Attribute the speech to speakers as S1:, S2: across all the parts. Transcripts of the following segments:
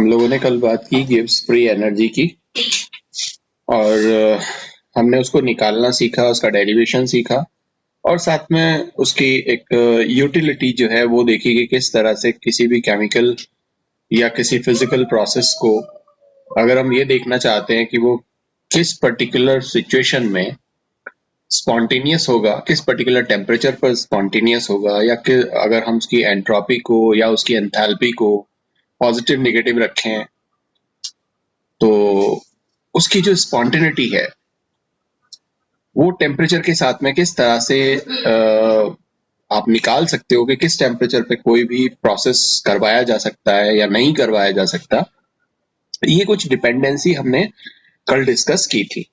S1: हम लोगों ने कल बात की गिब्स फ्री एनर्जी की और हमने उसको निकालना सीखा, उसका डेरिवेशन सीखा और साथ में उसकी एक यूटिलिटी जो है वो देखी कि किस तरह से किसी भी केमिकल या किसी फिजिकल प्रोसेस को अगर हम ये देखना चाहते हैं कि वो किस पर्टिकुलर सिचुएशन में स्पॉन्टेनियस होगा, किस पर्टिकुलर टेम्परेचर पर स्पॉन्टेनियस होगा, या कि अगर हम उसकी एंट्रोपी को या उसकी एंथैल्पी को पॉजिटिव नेगेटिव रखें तो उसकी जो स्पॉन्टेनिटी है वो टेम्परेचर के साथ में किस तरह से आप निकाल सकते हो कि किस टेम्परेचर पे कोई भी प्रोसेस करवाया जा सकता है या नहीं करवाया जा सकता। ये कुछ डिपेंडेंसी हमने कल डिस्कस की थी।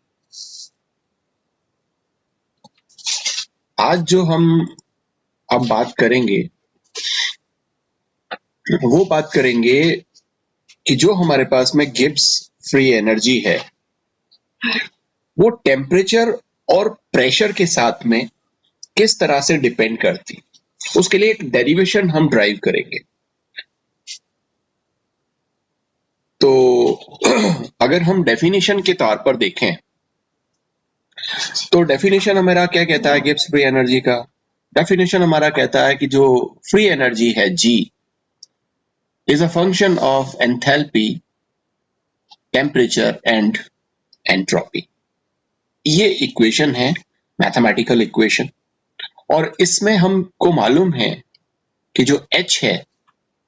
S1: आज जो हम अब बात करेंगे वो बात करेंगे कि जो हमारे पास में गिब्स फ्री एनर्जी है वो टेम्परेचर और प्रेशर के साथ में किस तरह से डिपेंड करती, उसके लिए एक डेरिवेशन हम ड्राइव करेंगे। तो अगर हम डेफिनेशन के तौर पर देखें तो डेफिनेशन हमारा क्या कहता है गिब्स फ्री एनर्जी का? डेफिनेशन हमारा कहता है कि जो फ्री एनर्जी है G is a function of enthalpy, temperature and entropy. ये इक्वेशन है, मैथमेटिकल इक्वेशन, और इसमें हमको मालूम है कि जो H है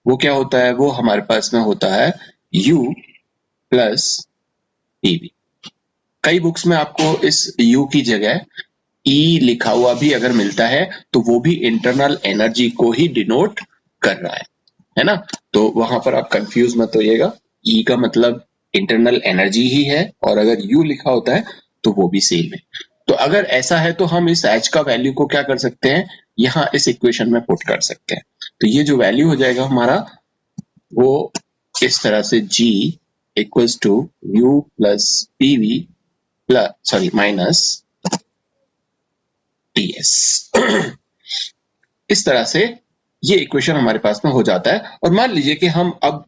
S1: वो क्या होता है, वो हमारे पास में होता है U प्लस PV। कई बुक्स में आपको इस U की जगह E लिखा हुआ भी अगर मिलता है तो वो भी इंटरनल एनर्जी को ही डिनोट कर रहा है ना। तो वहां पर आप कंफ्यूज मत होइएगा, E का मतलब इंटरनल एनर्जी ही है और अगर U लिखा होता है तो वो भी सेम है। तो अगर ऐसा है तो हम इस H का वैल्यू को क्या कर सकते हैं, यहाँ इस इक्वेशन में पुट कर सकते हैं। तो ये जो वैल्यू हो जाएगा हमारा वो इस तरह से G equals to U plus PV plus minus TS। इस तरह से ये इक्वेशन हमारे पास में हो जाता है। और मान लीजिए कि हम अब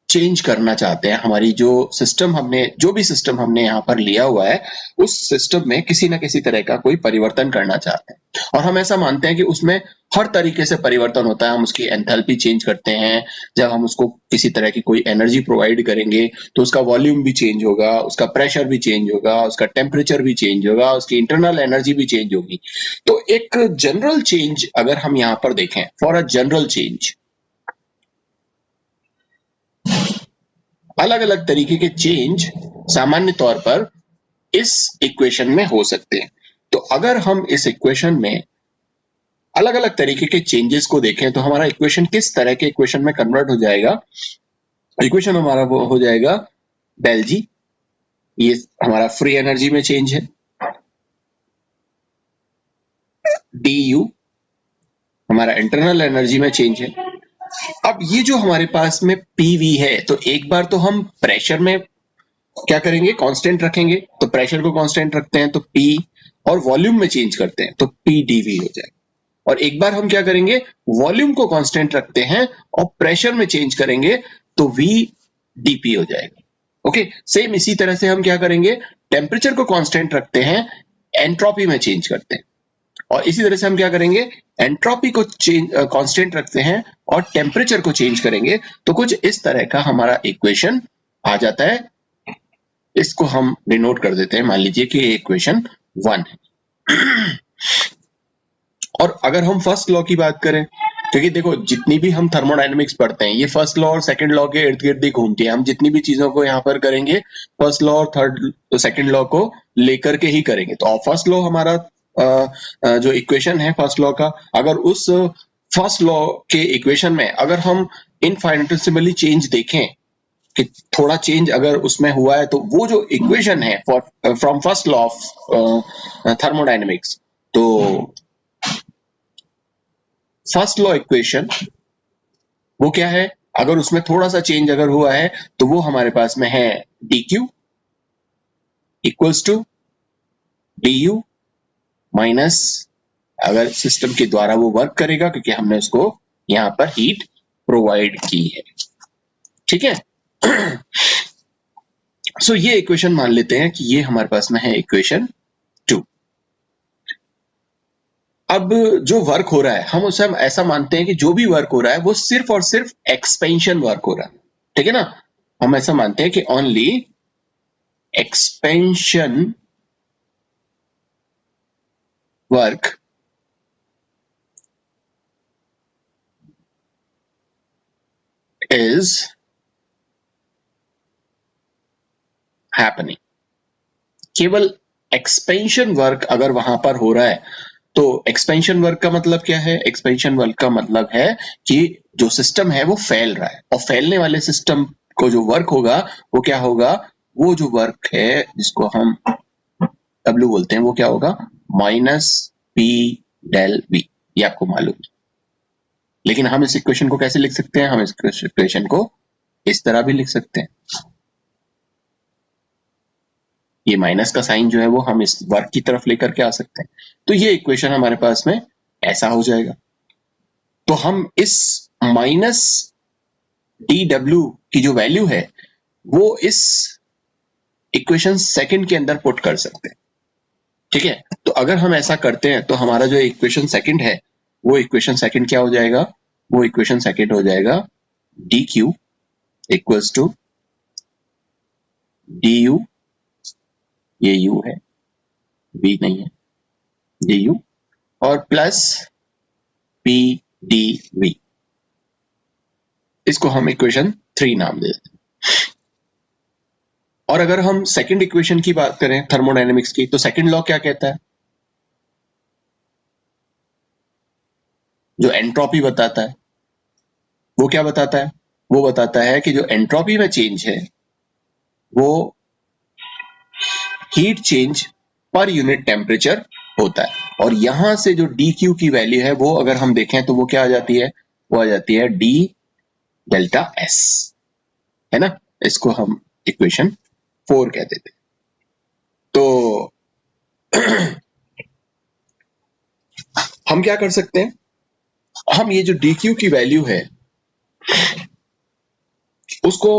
S1: चेंज करना चाहते हैं, हमारी जो भी सिस्टम हमने यहाँ पर लिया हुआ है उस सिस्टम में किसी ना किसी तरह का कोई परिवर्तन करना चाहते हैं और हम ऐसा मानते हैं कि उसमें हर तरीके से परिवर्तन होता है। हम उसकी एंथैल्पी चेंज करते हैं, जब हम उसको किसी तरह की कोई एनर्जी प्रोवाइड करेंगे तो उसका वॉल्यूम भी चेंज होगा, उसका प्रेशर भी चेंज होगा, उसका टेम्परेचर भी चेंज होगा, उसकी इंटरनल एनर्जी भी चेंज होगी। तो एक जनरल चेंज अगर हम यहाँ पर देखें, फॉर अ जनरल चेंज अलग अलग तरीके के चेंज सामान्य तौर पर इस इक्वेशन में हो सकते हैं। तो अगर हम इस इक्वेशन में अलग अलग तरीके के चेंजेस को देखें तो हमारा इक्वेशन किस तरह के इक्वेशन में कन्वर्ट हो जाएगा। इक्वेशन हमारा वो हो जाएगा डेल जी, ये हमारा फ्री एनर्जी में चेंज है, डी यू हमारा इंटरनल एनर्जी में चेंज है। अब ये जो हमारे पास में पीवी है तो एक बार तो हम प्रेशर में क्या करेंगे, कांस्टेंट रखेंगे, तो प्रेशर को कांस्टेंट रखते हैं तो P, और वॉल्यूम में चेंज करते हैं तो P dV हो जाएगा। और एक बार हम क्या करेंगे, वॉल्यूम को कांस्टेंट रखते हैं और प्रेशर में चेंज करेंगे तो V dP हो जाएगा। ओके, सेम इसी तरह से हम क्या करेंगे, टेम्परेचर को कांस्टेंट रखते हैं, एंट्रोपी में चेंज करते हैं, और इसी तरह से हम क्या करेंगे, एंट्रोपी को चेंज कांस्टेंट रखते हैं और टेम्परेचर को चेंज करेंगे। तो कुछ इस तरह का हमारा इक्वेशन आ जाता है। इसको हम डिनोट कर देते हैं, मान लीजिए कि इक्वेशन 1 है। और अगर हम फर्स्ट लॉ की बात करें, क्योंकि देखो जितनी भी हम थर्मोडायनेमिक्स पढ़ते हैं ये फर्स्ट लॉ और सेकंड लॉ के इर्द गिर्द ही घूमती है। हम जितनी भी चीजों को यहाँ पर करेंगे फर्स्ट लॉ और सेकंड लॉ को लेकर के ही करेंगे। तो फर्स्ट लॉ हमारा जो इक्वेशन है फर्स्ट लॉ का, अगर उस फर्स्ट लॉ के इक्वेशन में अगर हम इनफाइनिटेसिमली चेंज देखें कि थोड़ा चेंज अगर उसमें हुआ है तो वो जो इक्वेशन है from first law of thermodynamics, तो फर्स्ट लॉ इक्वेशन वो क्या है, अगर उसमें थोड़ा सा चेंज अगर हुआ है तो वो हमारे पास में है dq equals to du minus, अगर सिस्टम के द्वारा वो वर्क करेगा क्योंकि हमने उसको यहाँ पर हीट प्रोवाइड की है। ठीक है। सो ये इक्वेशन मान लेते हैं कि ये हमारे पास में है इक्वेशन 2। अब जो वर्क हो रहा है हम उसे हम ऐसा मानते हैं कि जो भी वर्क हो रहा है वो सिर्फ और सिर्फ एक्सपेंशन वर्क हो रहा है, ठीक है ना। हम ऐसा मानते हैं कि only expansion work is happening. केवल एक्सपेंशन वर्क अगर वहां पर हो रहा है तो एक्सपेंशन वर्क का मतलब क्या है? एक्सपेंशन वर्क का मतलब है कि जो सिस्टम है वो फैल रहा है, और फैलने वाले सिस्टम को जो वर्क होगा वो क्या होगा? वो जो वर्क है जिसको हम W बोलते हैं वो क्या होगा? Minus p del v. ये आपको मालूम है। लेकिन हम इस इक्वेशन को कैसे लिख सकते हैं? हम इस इक्वेशन को इस तरह भी लिख सकते हैं। ये माइनस का साइन जो है वो हम इस वर्क की तरफ लेकर के आ सकते हैं। तो ये इक्वेशन हमारे पास में ऐसा हो जाएगा। तो हम इस माइनस डी डब्ल्यू की जो वैल्यू है वो इस इक्वेशन सेकंड के अंदर पुट कर सकते हैं, ठीक है। तो अगर हम ऐसा करते हैं तो हमारा जो इक्वेशन सेकंड है वो इक्वेशन सेकंड क्या हो जाएगा? वो इक्वेशन सेकंड हो जाएगा d q equals to d u, ये यू है, वी नहीं है, डी यू, और प्लस पी डी वी। इसको हम इक्वेशन 3 नाम दे देते हैं। और अगर हम सेकंड इक्वेशन की बात करें थर्मोडायनेमिक्स की, तो सेकंड लॉ क्या कहता है? जो एंट्रोपी बताता है वो क्या बताता है? वो बताता है कि जो एंट्रोपी में चेंज है वो heat change per unit temperature होता है। और यहां से जो डी क्यू की वैल्यू है वो अगर हम देखें तो वो क्या आ जाती है? वो आ जाती है डी डेल्टा एस, है ना। इसको हम इक्वेशन 4 कह देते हैं। तो हम क्या कर सकते हैं? हम ये जो डी क्यू की वैल्यू है उसको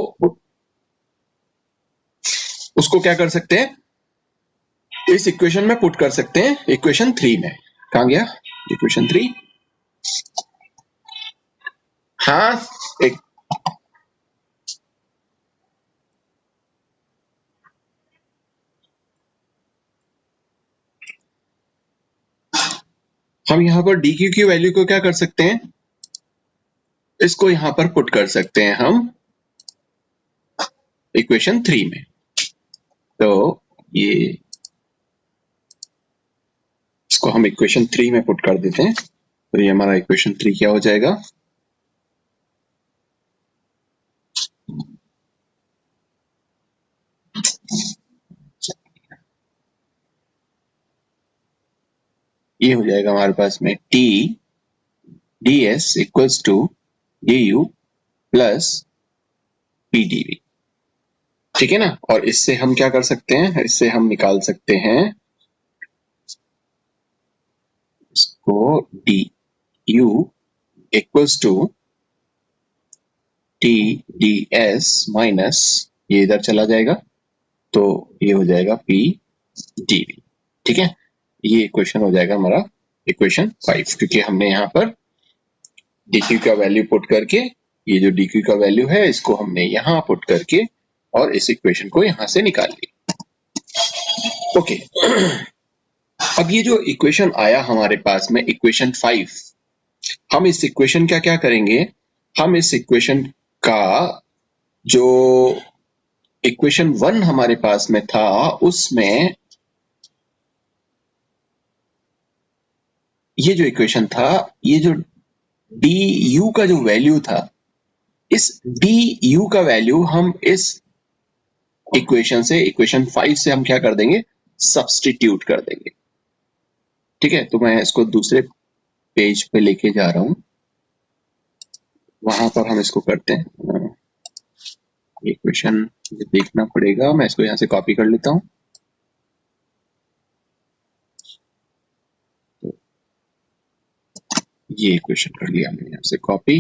S1: उसको क्या कर सकते हैं? इस इक्वेशन में पुट कर सकते हैं, इक्वेशन 3 में। कहां गया इक्वेशन 3? हाँ, एक हम यहां पर डी क्यू की वैल्यू को क्या कर सकते हैं? इसको यहां पर पुट कर सकते हैं हम इक्वेशन 3 में। तो ये इसको हम इक्वेशन 3 में पुट कर देते हैं। तो ये हमारा इक्वेशन 3 क्या हो जाएगा? ये हो जाएगा हमारे पास में t d s equals to d u plus p d v, ठीक है ना। और इससे हम क्या कर सकते हैं? इससे हम निकाल सकते हैं इसको d u equals to t d s minus, ये इधर चला जाएगा तो ये हो जाएगा पी डी वी, ठीक है। ये इक्वेशन हो जाएगा हमारा इक्वेशन 5, क्योंकि हमने यहाँ पर डी क्यू का वैल्यू पुट करके, ये जो डी क्यू का वैल्यू है इसको हमने यहाँ पुट करके और इस इक्वेशन को यहाँ से निकाल लिया। ओके, अब ये जो इक्वेशन आया हमारे पास में इक्वेशन 5, हम इस इक्वेशन का क्या करेंगे? हम इस इक्वेशन का जो इक्वेशन 1 हमारे पास में था उसमें ये जो इक्वेशन था, ये जो डी यू का जो वैल्यू था, इस डी यू का वैल्यू हम इस इक्वेशन से, इक्वेशन 5 से हम क्या कर देंगे? सब्सटीट्यूट कर देंगे, ठीक है। तो मैं इसको दूसरे पेज पे लेके जा रहा हूं, वहां पर हम इसको करते हैं। इक्वेशन देखना पड़ेगा, मैं इसको यहां से कॉपी कर लेता हूं। तो ये इक्वेशन कर लिया मैंने यहां से कॉपी,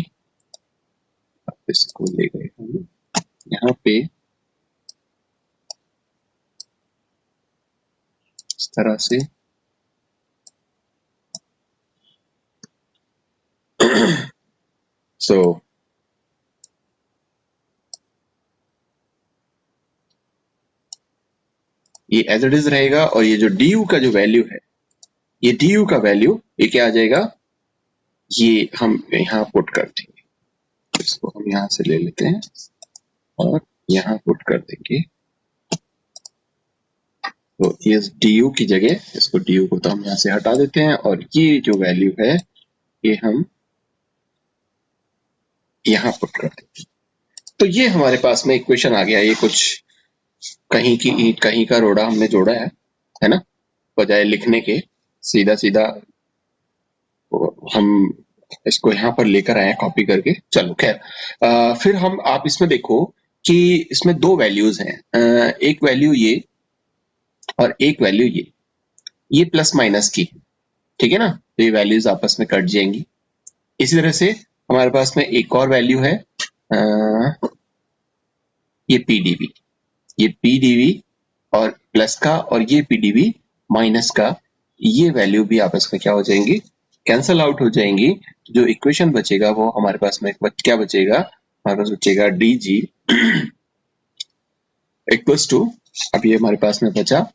S1: अब इसको ले गए हम यहाँ पे इस तरह से सो ये एज इट इज रहेगा, और ये जो du का जो वैल्यू है, ये du का वैल्यू ये क्या आ जाएगा, ये हम यहाँ पुट कर देंगे, इसको हम यहाँ से ले लेते हैं और यहाँ पुट कर देंगे। तो इस du की जगह, इसको du को तो हम यहाँ से हटा देते हैं, और ये जो वैल्यू है ये हम यहाँ पुट कर देते हैं। तो ये हमारे पास में इक्वेशन आ गया। ये कुछ कहीं की ईंट कहीं का रोड़ा हमने जोड़ा है ना, बजाय लिखने के सीधा सीधा हम इसको यहाँ पर लेकर आए कॉपी करके। चलो खैर, फिर हम आप इसमें देखो कि इसमें दो वैल्यूज हैं, एक वैल्यू ये और एक वैल्यू ये प्लस माइनस की, ठीक है ना, तो ये वैल्यूज आपस में कट जाएंगी। इसी तरह से हमारे पास में एक और वैल्यू है, ये पीडीवी, ये पीडीवी और प्लस का, और ये पीडीवी माइनस का, ये वैल्यू भी आपस में क्या हो जाएंगी, कैंसल आउट हो जाएंगी। जो इक्वेशन बचेगा वो हमारे पास में क्या बचेगा, हमारे पास बचेगा डी जी इक्वल्स टू, अब ये हमारे पास में बचा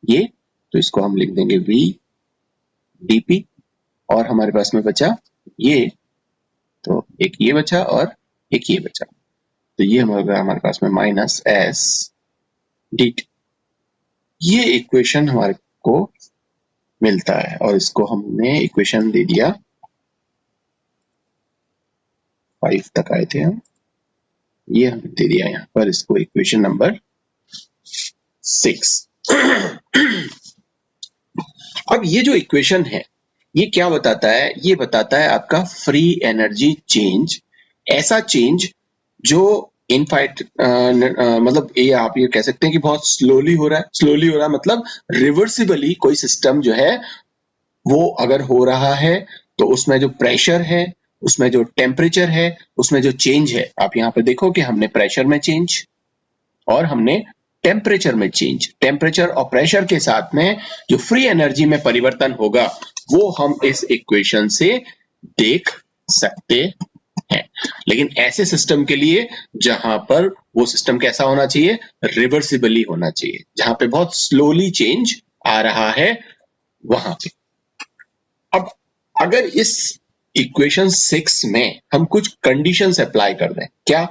S1: ये, तो इसको हम लिख देंगे वी डीपी, और हमारे पास में बचा ये, तो एक ये बचा और एक ये बचा, तो ये हमारे पास में माइनस एस डी टी। ये इक्वेशन हमारे को मिलता है, और इसको हमने इक्वेशन दे दिया 5 तक आए थे हम, ये हमने दे दिया यहाँ पर इसको इक्वेशन नंबर 6। अब ये जो इक्वेशन है ये क्या बताता है, ये बताता है आपका फ्री एनर्जी चेंज, ऐसा चेंज जो इनफाइट मतलब ये आप ये कह सकते हैं कि बहुत स्लोली हो रहा है। स्लोली हो रहा है मतलब रिवर्सिबली कोई सिस्टम जो है वो अगर हो रहा है, तो उसमें जो प्रेशर है, उसमें जो टेम्परेचर है, उसमें जो चेंज है, आप यहाँ पे देखो कि हमने प्रेशर में चेंज और हमने टेम्परेचर में चेंज, टेम्परेचर और प्रेशर के साथ में जो फ्री एनर्जी में परिवर्तन होगा वो हम इस इक्वेशन से देख सकते हैं। लेकिन ऐसे सिस्टम के लिए जहां पर वो सिस्टम कैसा होना चाहिए, रिवर्सिबली होना चाहिए, जहां पे बहुत स्लोली चेंज आ रहा है वहां पे। अब अगर इस इक्वेशन 6 में हम कुछ कंडीशंस अप्लाई कर दें, क्या,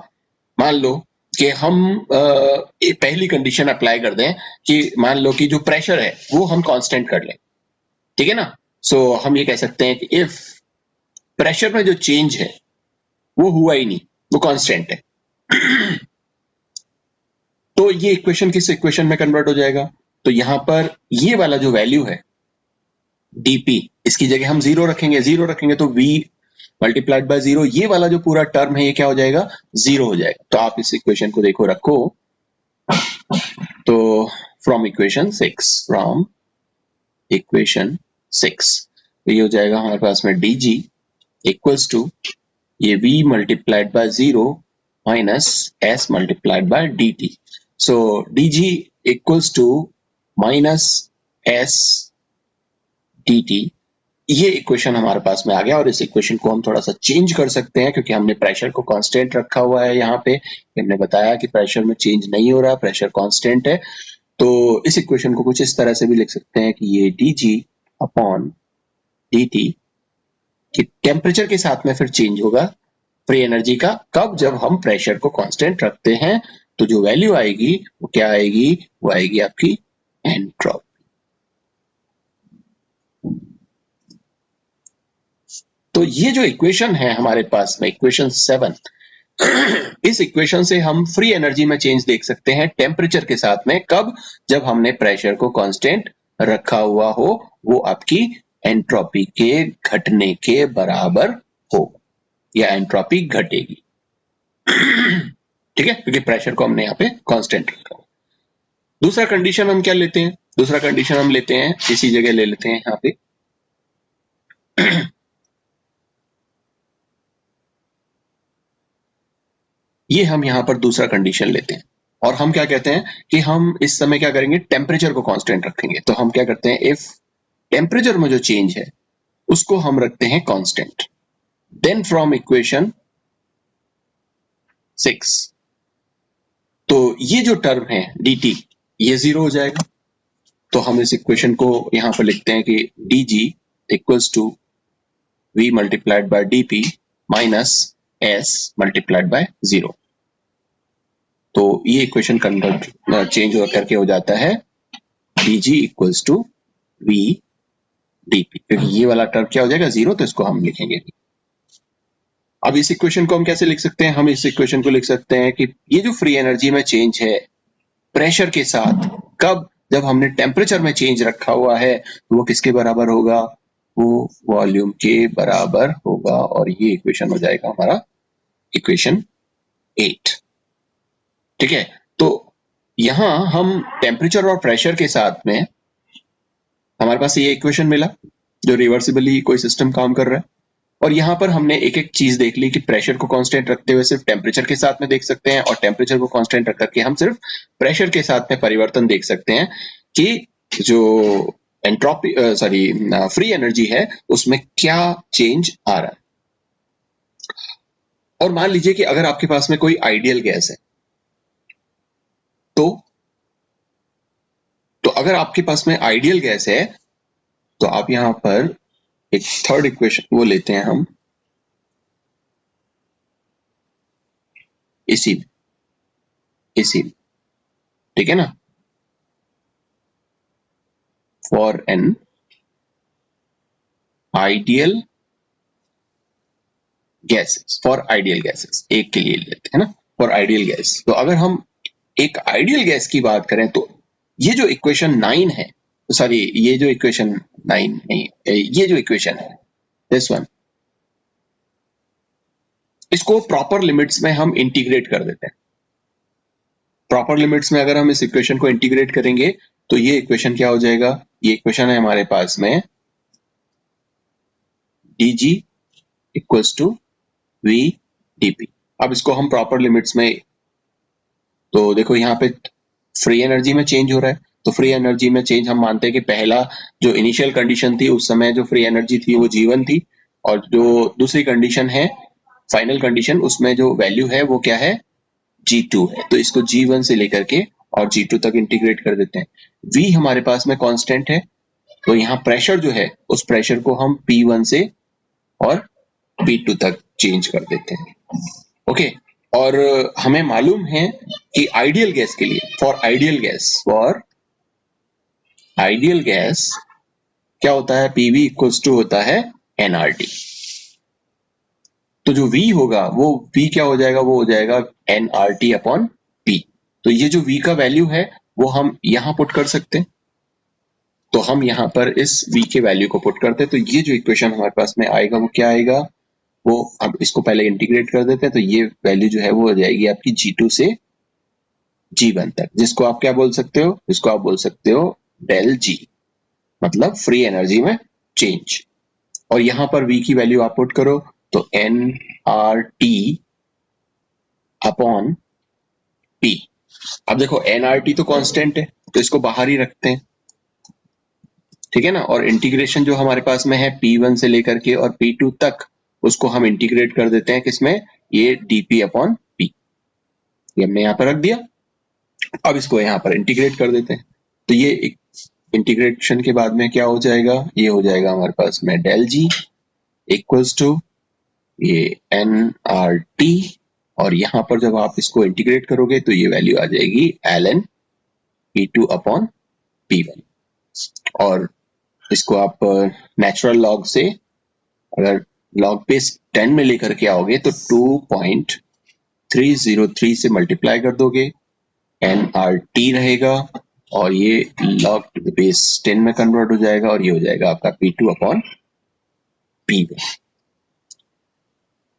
S1: मान लो कि हम पहली कंडीशन अप्लाई कर दें कि मान लो कि जो प्रेशर है वो हम कांस्टेंट कर लें, ठीक है ना। सो हम ये कह सकते हैं कि इफ प्रेशर में जो चेंज है वो हुआ ही नहीं, वो कांस्टेंट है, तो ये इक्वेशन किस इक्वेशन में कन्वर्ट हो जाएगा, तो यहां पर ये वाला जो वैल्यू है डीपी, इसकी जगह हम जीरो रखेंगे, जीरो रखेंगे तो वी मल्टीप्लाइड बाय जीरो, ये वाला जो पूरा टर्म है ये क्या हो जाएगा, जीरो हो जाएगा। तो आप इस इक्वेशन को देखो रखो, तो फ्रॉम इक्वेशन 6, फ्रॉम इक्वेशन 6, तो ये हो जाएगा हमारे पास में डी जी इक्वल्स टू ये v multiplied by zero minus s multiplied by d t. So d g equals to minus s d t. ये इक्वेशन हमारे पास में आ गया, और इस इक्वेशन को हम थोड़ा सा चेंज कर सकते हैं क्योंकि हमने प्रेशर को कांस्टेंट रखा हुआ है। यहाँ पे हमने बताया कि प्रेशर में चेंज नहीं हो रहा, प्रेशर कांस्टेंट है, तो इस इक्वेशन को कुछ इस तरह से भी लिख सकते हैं कि ये D G upon d T कि टेम्परेचर के साथ में फिर चेंज होगा फ्री एनर्जी का, कब, जब हम प्रेशर को कांस्टेंट रखते हैं, तो जो वैल्यू आएगी वो क्या आएगी, वो आएगी आपकी एंट्रोपी। तो ये जो इक्वेशन है हमारे पास में इक्वेशन 7, इस इक्वेशन से हम फ्री एनर्जी में चेंज देख सकते हैं टेम्परेचर के साथ में, कब, जब हमने प्रेशर को कांस्टेंट रखा हुआ हो, वो आपकी एंट्रोपी के घटने के बराबर हो, या एंट्रोपी घटेगी, ठीक है, क्योंकि प्रेशर को हमने यहाँ पे कांस्टेंट रखा हुआ। दूसरा कंडीशन हम क्या लेते हैं, दूसरा कंडीशन हम लेते हैं, इसी जगह ले लेते हैं यहाँ पे ये हम यहाँ पर दूसरा कंडीशन लेते हैं और हम क्या कहते हैं कि हम इस समय क्या करेंगे, टेम्परेचर को कांस्टेंट रखेंगे। तो हम क्या करते हैं, इफ टेम्परेचर में जो चेंज है उसको हम रखते हैं कांस्टेंट, देन फ्रॉम इक्वेशन 6 तो ये जो टर्म है dt ये 0 हो जाएगा। तो हम इस इक्वेशन को यहां पर लिखते हैं कि dg equals to v multiplied by dp minus s multiplied by 0। तो ये इक्वेशन कन्वर्ट चेंज करके हो जाता है dg equals to v dp, क्योंकि ये वाला टर्म क्या हो जाएगा 0, तो इसको हम लिखेंगे। अब इस इक्वेशन को हम कैसे लिख सकते हैं, हम इस इक्वेशन को लिख सकते हैं कि ये जो फ्री एनर्जी में चेंज है प्रेशर के साथ, कब, जब हमने टेम्परेचर में चेंज रखा हुआ है तो वो किसके बराबर होगा, वो वॉल्यूम के बराबर होगा। और ये इक्वेशन हो जाएगा हमारा इक्वेशन 8। ठीक है, तो यहां हम टेम्परेचर और प्रेशर के साथ में हमारे पास ये इक्वेशन मिला जो रिवर्सिबली कोई सिस्टम काम कर रहा है। और यहाँ पर हमने एक एक चीज देख ली कि प्रेशर को कांस्टेंट रखते हुए सिर्फ टेम्परेचर के साथ में देख सकते हैं, और टेम्परेचर को कांस्टेंट रख करके हम सिर्फ प्रेशर के साथ में परिवर्तन देख सकते हैं कि जो एंट्रोपी फ्री एनर्जी है उसमें क्या चेंज आ रहा है। और मान लीजिए कि अगर आपके पास में कोई आइडियल गैस है, तो अगर आपके पास में आइडियल गैस है तो आप यहां पर एक थर्ड इक्वेशन वो लेते हैं हम इसी ठीक है ना, for an ideal gases, for ideal gases एक के लिए लेते हैं ना, फॉर आइडियल गैस। तो अगर हम एक आइडियल गैस की बात करें तो ये जो इक्वेशन 9 है, सॉरी ये जो इक्वेशन 9 नहीं, ये जो इक्वेशन है दिस वन, इसको प्रॉपर लिमिट्स में हम इंटीग्रेट कर देते हैं। प्रॉपर लिमिट्स में अगर हम इस इक्वेशन को इंटीग्रेट करेंगे तो ये इक्वेशन क्या हो जाएगा, ये इक्वेशन है हमारे पास में dg equals to v dp। अब इसको हम प्रॉपर लिमिट्स में, तो देखो यहाँ पे फ्री एनर्जी में चेंज हो रहा है, तो फ्री एनर्जी में चेंज हम मानते हैं कि पहला जो इनिशियल कंडीशन थी उस समय जो फ्री एनर्जी थी वो G1 थी, और जो दूसरी कंडीशन है फाइनल कंडीशन उसमें जो वैल्यू है वो क्या है, G2 है। तो इसको G1 से लेकर के और G2 तक इंटीग्रेट कर देते हैं। V हमारे पास में कांस्टेंट है, तो यहाँ प्रेशर जो है उस प्रेशर को हम P1 से और P2 तक चेंज कर देते हैं। ओके, और हमें मालूम है कि आइडियल गैस के लिए, फॉर आइडियल गैस क्या होता है, PV इक्वल्स टू होता है nRT। तो जो V होगा वो V क्या हो जाएगा, वो हो जाएगा nRT अपॉन P। तो ये जो V का वैल्यू है वो हम यहां पुट कर सकते हैं, तो हम यहां पर इस V के वैल्यू को पुट करते हैं। तो ये जो इक्वेशन हमारे पास में आएगा वो क्या आएगा, वो अब इसको पहले इंटीग्रेट कर देते हैं। तो ये वैल्यू जो है वो हो जाएगी आपकी G2 से G1 तक, जिसको आप क्या बोल सकते हो, इसको आप बोल सकते हो डेल G, मतलब फ्री एनर्जी में चेंज। और यहां पर V की वैल्यू आप पुट करो तो nRT अपॉन P। अब देखो nRT तो कांस्टेंट है तो इसको बाहर ही रखते हैं, ठीक है ना। और इंटीग्रेशन जो हमारे पास में है P1 से लेकर के और P2 तक, उसको हम इंटीग्रेट कर देते हैं किसमें, ये dP अपॉन P, ये हमने यहाँ पर रख दिया। अब इसको यहाँ पर इंटीग्रेट कर देते हैं, तो ये इंटीग्रेशन के बाद में क्या हो जाएगा, ये हो जाएगा हमारे पास में डेल G इक्वल्स टू ये nRT, और यहाँ पर जब आप इसको इंटीग्रेट करोगे तो ये वैल्यू आ जाएगी ln P2 अपॉन P1। और इसको आप नेचुरल लॉग से अगर लॉग बेस 10 में लेकर के आओगे तो 2.303 से मल्टीप्लाई कर दोगे, nRT रहेगा और ये लॉग टू द बेस 10 में कन्वर्ट हो जाएगा, और ये हो जाएगा आपका P2 अपॉन P1।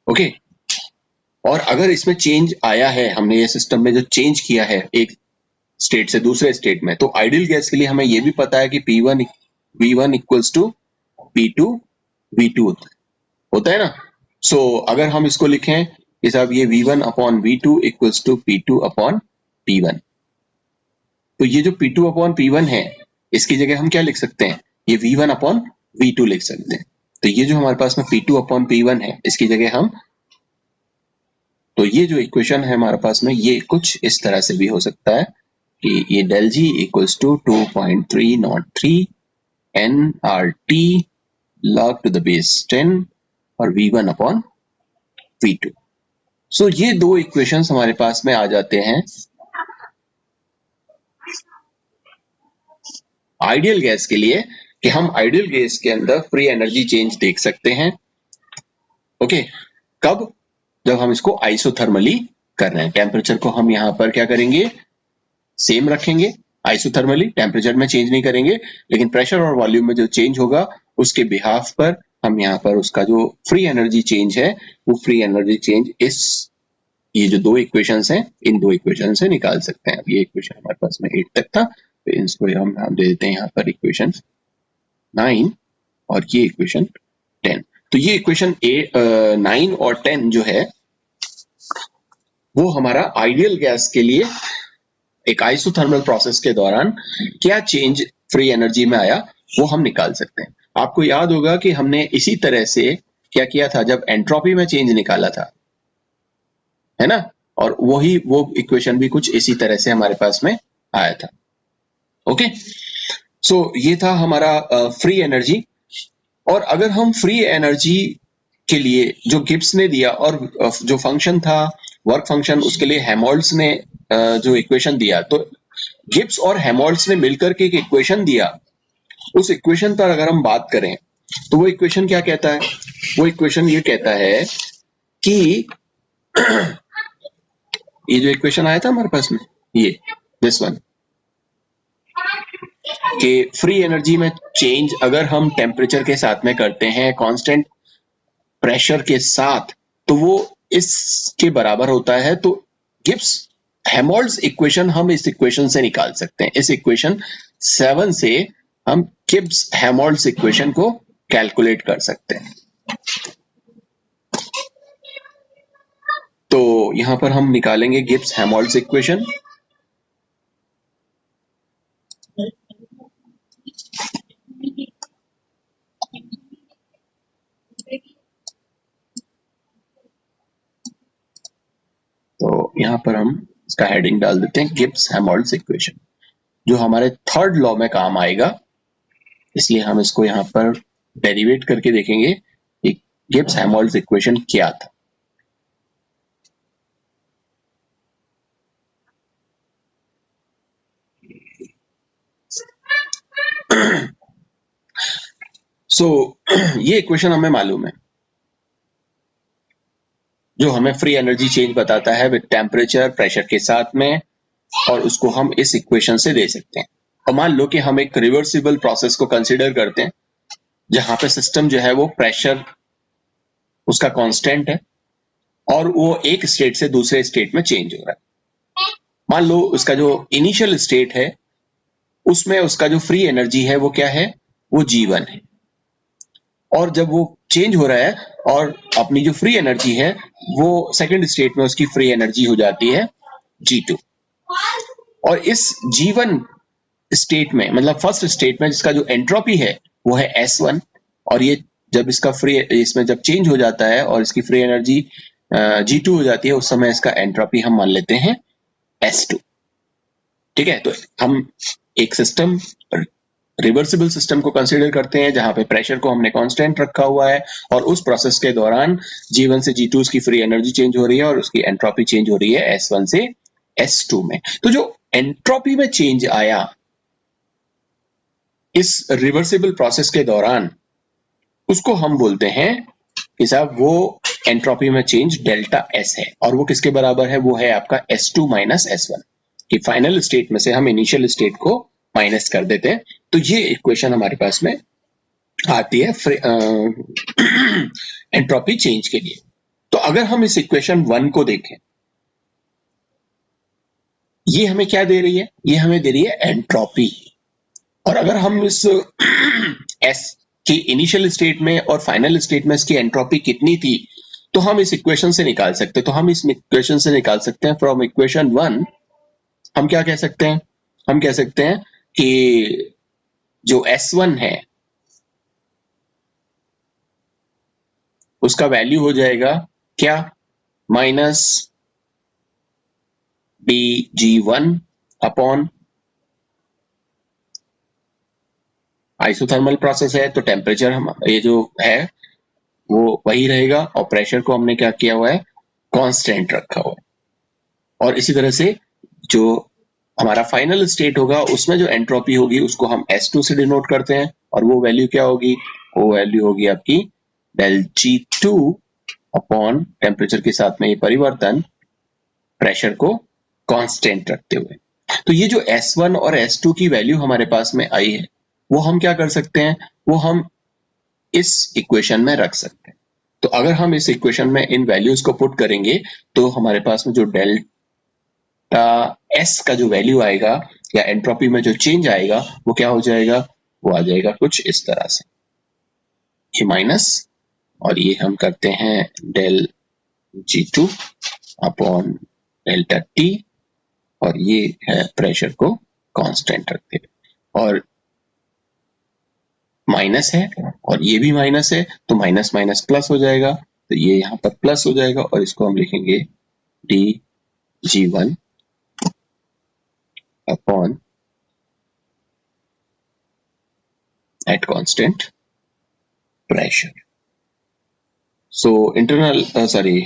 S1: ओके, और अगर इसमें चेंज आया है, हमने ये सिस्टम में जो चेंज किया है एक स्टेट से दूसरे स्टेट में, तो आइडियल गैस के लिए हमें ये भी पता है कि P1 V1 equals to P2 V2 होता है ना। सो अगर हम इसको लिखें कि साहब ये V1 upon V2 equals to P2 upon P1। तो ये जो P2 अपॉन P1 है इसकी जगह हम क्या लिख सकते हैं, ये V1 अपॉन V2 लिख सकते हैं। तो ये जो हमारे पास में P2 अपॉन P1 है इसकी जगह हम, तो ये जो इक्वेशन है हमारे पास में ये कुछ इस तरह से भी हो सकता है कि ये del G equals to 2.303 nRT log to the base 10 और V1 अपॉन V2। सो ये दो इक्वेशंस हमारे पास में आ जाते हैं आइडियल गैस के लिए, कि हम आइडियल गैस के अंदर फ्री एनर्जी चेंज देख सकते हैं। ओके, कब? जब हम इसको आइसोथर्मली कर रहे हैं। टेम्परेचर को हम यहां पर क्या करेंगे, सेम रखेंगे, आइसोथर्मली टेम्परेचर में चेंज नहीं करेंगे, लेकिन प्रेशर और वॉल्यूम में जो चेंज होगा उसके बिहाफ पर हम यहाँ पर उसका जो फ्री एनर्जी चेंज है वो फ्री एनर्जी चेंज इस ये जो दो इक्वेशंस हैं इन दो इक्वेशन से निकाल सकते हैं। ये इक्वेशन हमारे पास में 8 तक था, तो इसको हम दे देते हैं यहाँ पर इक्वेशन 9 और ये इक्वेशन 10। तो ये इक्वेशन 9 और 10 जो है वो हमारा आइडियल गैस के लिए एक आइसोथर्मल प्रोसेस के दौरान क्या चेंज फ्री एनर्जी में आया वो हम निकाल सकते हैं। आपको याद होगा कि हमने इसी तरह से क्या किया था जब एंट्रोपी में चेंज निकाला था, है ना, और वही वो इक्वेशन भी कुछ इसी तरह से हमारे पास में आया था। ओके, सो ये था हमारा फ्री एनर्जी। और अगर हम फ्री एनर्जी के लिए जो गिब्स ने दिया और जो फंक्शन था वर्क फंक्शन उसके लिए हेमोल्ड्स ने जो इक्वेशन दिया, तो गिब्स और हेमोल्ड्स ने मिलकर के एक इक्वेशन दिया। उस इक्वेशन पर अगर हम बात करें तो वो इक्वेशन क्या कहता है, वो इक्वेशन ये कहता है कि ये जो इक्वेशन आया था हमारे पास में ये दिस वन, कि फ्री एनर्जी में चेंज अगर हम टेम्परेचर के साथ में करते हैं कांस्टेंट प्रेशर के साथ तो वो इसके बराबर होता है। तो गिब्स हेमोल्ड्स इक्वेशन हम इस इक्वेशन से निकाल सकते हैं। इस इक्वेशन 7 से हम गिब्स हेमोल्ड्स इक्वेशन को कैलकुलेट कर सकते हैं। तो यहां पर हम निकालेंगे गिब्स हेमोल्ड्स इक्वेशन। तो यहां पर हम इसका हेडिंग डाल देते हैं गिब्स हेमोल्ड्स इक्वेशन, जो हमारे थर्ड लॉ में काम आएगा, इसलिए हम इसको यहां पर डेरिवेट करके देखेंगे कि गिब्स हेमोल्ड्स इक्वेशन क्या था। ये इक्वेशन हमें मालूम है जो हमें फ्री एनर्जी चेंज बताता है विद टेम्परेचर प्रेशर के साथ में, और उसको हम इस इक्वेशन से दे सकते हैं। और मान लो कि हम एक रिवर्सिबल प्रोसेस को कंसीडर करते हैं जहां पे सिस्टम जो है वो प्रेशर उसका कांस्टेंट है और वो एक स्टेट से दूसरे स्टेट में चेंज हो रहा है। मान लो उसका जो इनिशियल स्टेट है उसमें उसका जो फ्री एनर्जी है वो क्या है, वो G1 है, और जब वो चेंज हो रहा है और अपनी जो फ्री एनर्जी है वो सेकंड स्टेट में उसकी फ्री एनर्जी हो जाती है G2। और इस G1 स्टेट में मतलब फर्स्ट स्टेट में जिसका जो एंट्रोपी है वो है S1, और ये जब इसका फ्री इसमें जब चेंज हो जाता है और इसकी फ्री एनर्जी G2 हो जाती है उस समय इसका एंट्रोपी हम मान लेते हैं S2। ठीक है, तो हम एक सिस्टम रिवर्सिबल सिस्टम को कंसीडर करते हैं जहां पे प्रेशर को हमने कांस्टेंट रखा हुआ है और उस प्रोसेस के दौरान G1 से G2 उसकी फ्री एनर्जी चेंज हो रही है और उसकी एंट्रोपी चेंज हो रही है S1 से S2 में। तो जो एंट्रोपी में चेंज आया इस रिवर्सिबल प्रोसेस के दौरान उसको हम बोलते हैं कि साहब वो एंट्रोपी में चेंज डेल्टा S है, और वो किसके बराबर है, वो है आपका S2 माइनस S1, कि फाइनल स्टेट में से हम इनिशियल स्टेट को माइनस कर देते हैं। तो ये इक्वेशन हमारे पास में आती है एंट्रोपी चेंज के लिए। तो अगर हम इस इक्वेशन 1 को देखें, ये हमें क्या दे रही है, ये हमें दे रही है एंट्रोपी। और अगर हम इस S की इनिशियल स्टेट में और फाइनल स्टेट में इसकी एंट्रोपी कितनी थी तो हम इस इक्वेशन से निकाल सकते हैं, तो हम इस इक्वेशन से निकाल सकते हैं फ्रॉम इक्वेशन 1 हम क्या कह सकते हैं, हम कह सकते हैं कि जो S1 है उसका वैल्यू हो जाएगा क्या, minus dG1 upon, isothermal process है तो टेम्परेचर हम ये जो है वो वही रहेगा और प्रेशर को हमने क्या किया हुआ है, कांस्टेंट रखा हुआ है। और इसी तरह से जो हमारा फाइनल स्टेट होगा उसमें जो एंट्रोपी होगी उसको हम S2 से डिनोट करते हैं और वो वैल्यू क्या होगी, वो वैल्यू होगी आपकी डेल G2 अपॉन टेम्परेचर के साथ में ये परिवर्तन प्रेशर को कांस्टेंट रखते हुए। तो ये जो S1 और S2 की वैल्यू हमारे पास में आई है वो हम क्या कर सकते हैं, वो हम इस इक्वेशन में रख सकते हैं। तो अगर हम इस इक्वेशन में इन वैल्यूज को पुट करेंगे तो हमारे पास में जो डेल्टा एस का जो वैल्यू आएगा या एंट्रोपी में जो चेंज आएगा वो क्या हो जाएगा, वो आ जाएगा कुछ इस तरह से, ये माइनस और ये हम करते हैं del G2 upon delta T और ये है प्रेशर को कांस्टेंट रखते हैं और माइनस है और ये भी माइनस है तो माइनस माइनस प्लस हो जाएगा, तो ये यहाँ पर प्लस हो जाएगा और इसको हम लिखेंगे dG1 upon at constant pressure. So internal sorry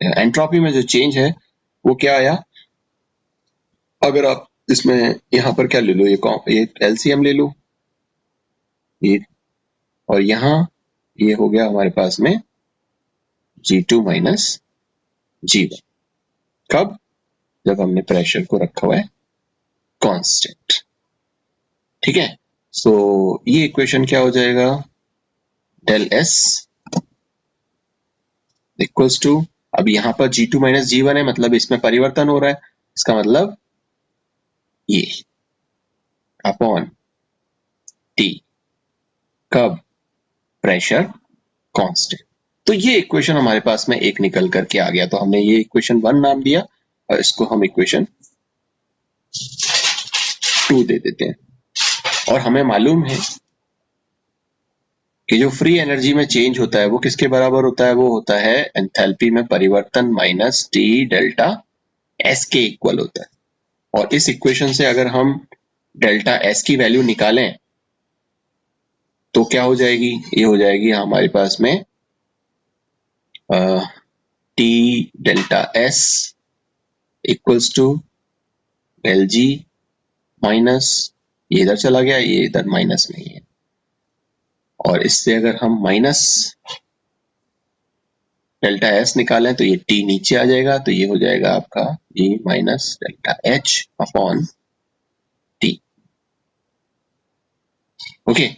S1: entropy में जो चेंज है वो क्या आया, अगर आप इसमें यहाँ पर क्या ले लो, ये एलसीएम ले लो ये, और यहाँ ये हो गया हमारे पास में G2 माइनस G1, कब, जब हमने प्रेशर को रखा हुआ है कांस्टेंट। ठीक है, सो ये इक्वेशन क्या हो जाएगा, डेल एस इक्वल्स टू, अब यहाँ पर G2 माइनस G1 है मतलब इसमें परिवर्तन हो रहा है, इसका मतलब ये अपॉन T, कब, प्रेशर कांस्टेंट। तो ये इक्वेशन हमारे पास में एक निकल करके आ गया, तो हमने ये इक्वेशन 1 नाम दिया और इसको हम इक्वेशन 2 दे देते हैं। और हमें मालूम है कि जो फ्री एनर्जी में चेंज होता है वो किसके बराबर होता है, वो होता है एंथैल्पी में परिवर्तन माइनस टी डेल्टा एस के इक्वल होता है। और इस इक्वेशन से अगर हम डेल्टा एस की वैल्यू निकालें तो क्या हो जाएगी, ये हो जाएगी हमारे पास में t delta s equals to del g minus, ये इधर चला गया, ये इधर माइनस में ही है, और इससे अगर हम माइनस डेल्टा एस निकालें तो ये टी नीचे आ जाएगा, तो ये हो जाएगा आपका G minus delta H upon T. Okay,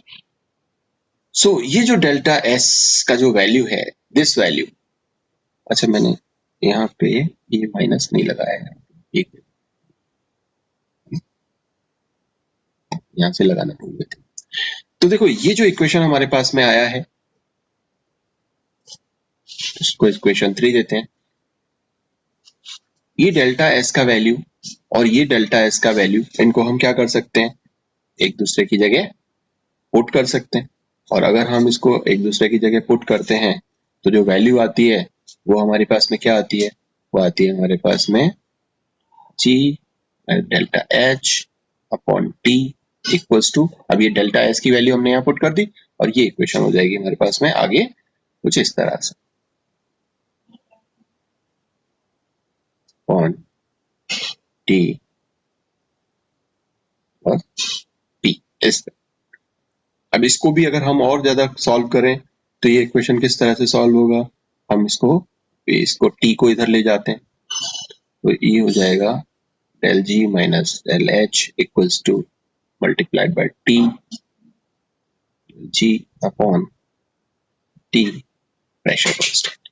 S1: so ये जो डेल्टा एस का जो वैल्यू है, दिस वैल्यू, अच्छा मैंने यहाँ पे ये माइनस नहीं लगाया है, एक यहाँ से लगाना भूल गए थे। तो देखो ये जो इक्वेशन हमारे पास में आया है इसको इक्वेशन 3 देते हैं, ये डेल्टा एस का वैल्यू और ये डेल्टा एस का वैल्यू, इनको हम क्या कर सकते हैं, एक दूसरे की जगह पुट कर सकते हैं। और अगर हम इसको एक दूसरे की जगह पुट करते हैं तो जो वैल्यू आती है वो हमारे पास में क्या आती है, वो आती है हमारे पास में G delta H upon T equals to, अब ये डेल्टा एस की वैल्यू हमने यहाँ पुट कर दी और ये इक्वेशन हो जाएगी हमारे पास में आगे कुछ इस तरह से, अपॉन टी और टी इस तरह। अब इसको भी अगर हम और ज्यादा सॉल्व करें तो ये इक्वेशन किस तरह से सॉल्व होगा, हम इसको टी को इधर ले जाते हैं तो ये हो जाएगा del g minus del h equals to multiplied by t g upon t pressure constant,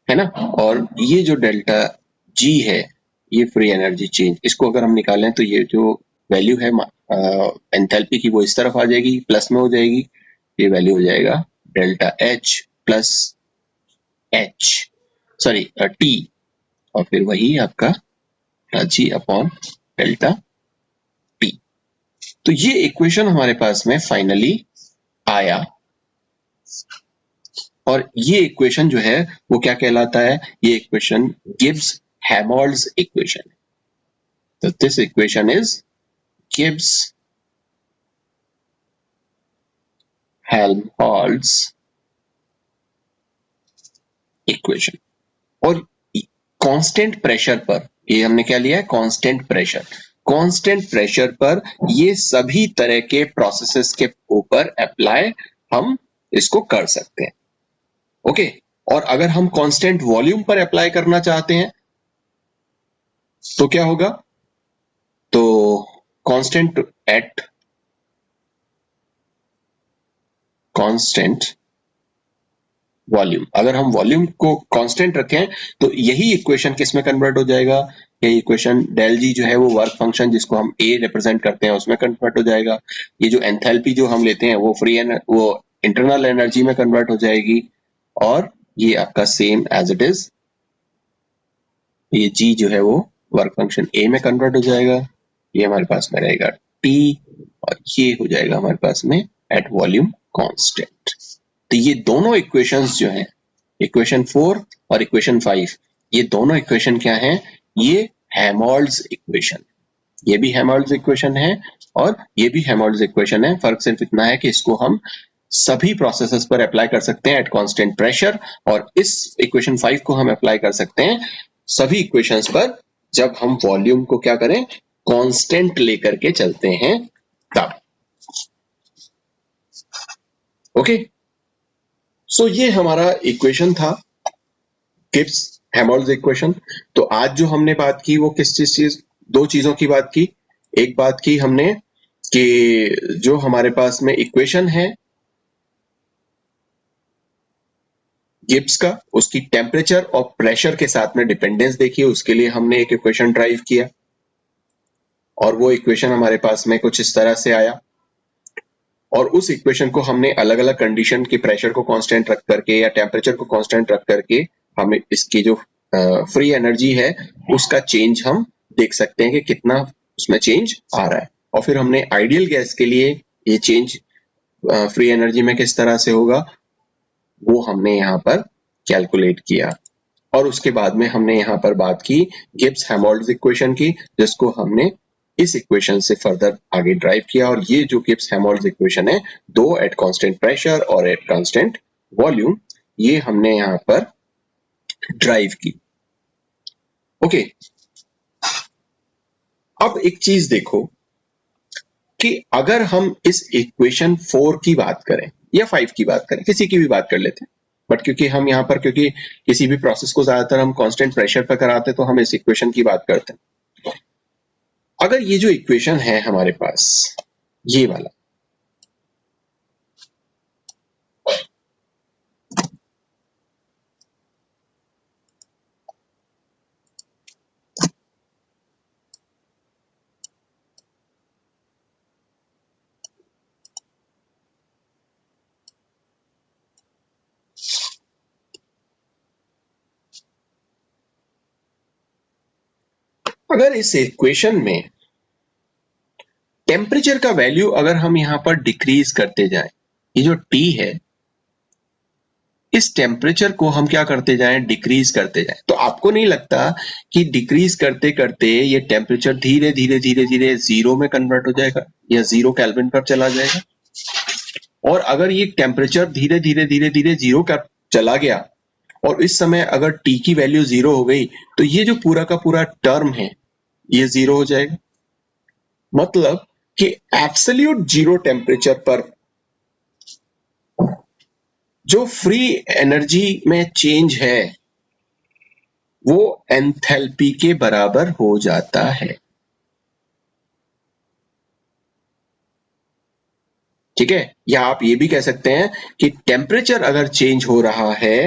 S1: है ना। और ये जो डेल्टा जी है ये फ्री एनर्जी चेंज, इसको अगर हम निकालें तो ये जो वैल्यू है एंथैल्पी की वो इस तरफ आ जाएगी, प्लस में हो जाएगी, ये वैल्यू हो जाएगा delta H plus H sorry T और फिर वही आपका जी अपॉन डेल्टा टी। तो ये इक्वेशन हमारे पास में फाइनली आया और ये इक्वेशन जो है वो क्या कहलाता है, ये इक्वेशन गिब्स हेमोल्ड्स इक्वेशन। तो this equation is Gibbs Helmholtz equation. और कांस्टेंट प्रेशर पर, ये हमने क्या लिया है, कांस्टेंट प्रेशर। कांस्टेंट प्रेशर पर ये सभी तरह के प्रोसेसेस के ऊपर अप्लाई हम इसको कर सकते हैं। ओके, और अगर हम कांस्टेंट वॉल्यूम पर अप्लाई करना चाहते हैं तो क्या होगा, तो कांस्टेंट एट कांस्टेंट वॉल्यूम, अगर हम वॉल्यूम को कांस्टेंट रखें तो यही इक्वेशन किस में कन्वर्ट हो जाएगा, ये इक्वेशन डेल जी जो है वो वर्क फंक्शन जिसको हम ए रिप्रेजेंट करते हैं उसमें कन्वर्ट हो जाएगा। ये जो एंथैल्पी जो हम लेते हैं वो वो इंटरनल एनर्जी में कन्वर्ट हो जाएगी और ये आपका सेम एज इट इज, ये जी जो है वो वर्क फंक्शन ए में कन्वर्ट हो जाएगा। ये हमारे पास में रहेगा टी और ये हो जाएगा हमारे पास में एट वॉल्यूम कांस्टेंट। तो ये दोनों इक्वेशंस जो हैं, इक्वेशन 4 और इक्वेशन 5, ये दोनों इक्वेशन क्या हैं, ये हेमोल्ड्स इक्वेशन, ये भी हेमोल्ड्स इक्वेशन है और ये भी हेमोल्ड्स इक्वेशन है। फर्क सिर्फ इतना है कि इसको हम सभी प्रोसेसेस पर अप्लाई कर सकते हैं एट कांस्टेंट प्रेशर और इस इक्वेशन 5 को हम अप्लाई कर सकते हैं सभी इक्वेशंस पर जब हम वॉल्यूम को क्या करें, कांस्टेंट लेकर के चलते हैं तब। ओके, सो ये हमारा इक्वेशन था गिब्स हेमोल्ड्स इक्वेशन। तो आज जो हमने बात की वो किस चीज, दो चीजों की बात की। एक बात की हमने कि जो हमारे पास में इक्वेशन है गिब्स का, उसकी टेम्परेचर और प्रेशर के साथ में डिपेंडेंस देखी, उसके लिए हमने एक इक्वेशन ड्राइव किया और वो इक्वेशन हमारे पास में कुछ इस तरह से आया और उस इक्वेशन को हमने अलग अलग कंडीशन के प्रेशर को कांस्टेंट रख करके या टेम्परेचर को कांस्टेंट रख करके हमें इसकी जो फ्री एनर्जी है उसका चेंज हम देख सकते हैं कि कितना उसमें चेंज आ रहा है। और फिर हमने आइडियल गैस के लिए ये चेंज फ्री एनर्जी में किस तरह से होगा वो हमने यहाँ पर कैलकुलेट किया और उसके बाद में हमने यहाँ पर बात की गिब्स हेमोल्ड्स इक्वेशन की, जिसको हमने इस इक्वेशन से फर्दर आगे ड्राइव किया और ये जो गिब्स हेमोल्ड्स इक्वेशन है, दो एट कांस्टेंट प्रेशर और एट कांस्टेंट वॉल्यूम, ये हमने यहाँ पर ड्राइव की। ओके, अब एक चीज देखो कि अगर हम इस इक्वेशन 4 की बात करें या 5 की बात करें, किसी की भी बात कर लेते हैं, बट क्योंकि हम यहाँ पर क्योंकि किसी भी प्रोसेस को ज्यादातर हम कांस्टेंट प्रेशर पर कराते हैं तो हम इस इक्वेशन की बात करते हैं। अगर ये जो इक्वेशन है हमारे पास ये वाला, अगर इस इक्वेशन में टेम्परेचर का वैल्यू अगर हम यहां पर डिक्रीज करते जाएं, ये जो T है इस टेम्परेचर को हम क्या करते जाएं, डिक्रीज करते जाएं, तो आपको नहीं लगता कि डिक्रीज करते करते ये टेम्परेचर धीरे धीरे धीरे धीरे जीरो में कन्वर्ट हो जाएगा या 0 केल्विन पर चला जाएगा। और अगर ये टेम्परेचर धीरे धीरे धीरे धीरे जीरो का चला गया और इस समय अगर T की वैल्यू 0 हो गई तो ये जो पूरा का पूरा टर्म है ये 0 हो जाएगा। मतलब कि एब्सोल्यूट जीरो टेम्परेचर पर जो फ्री एनर्जी में चेंज है वो एंथैल्पी के बराबर हो जाता है। ठीक है, या आप ये भी कह सकते हैं कि टेम्परेचर अगर चेंज हो रहा है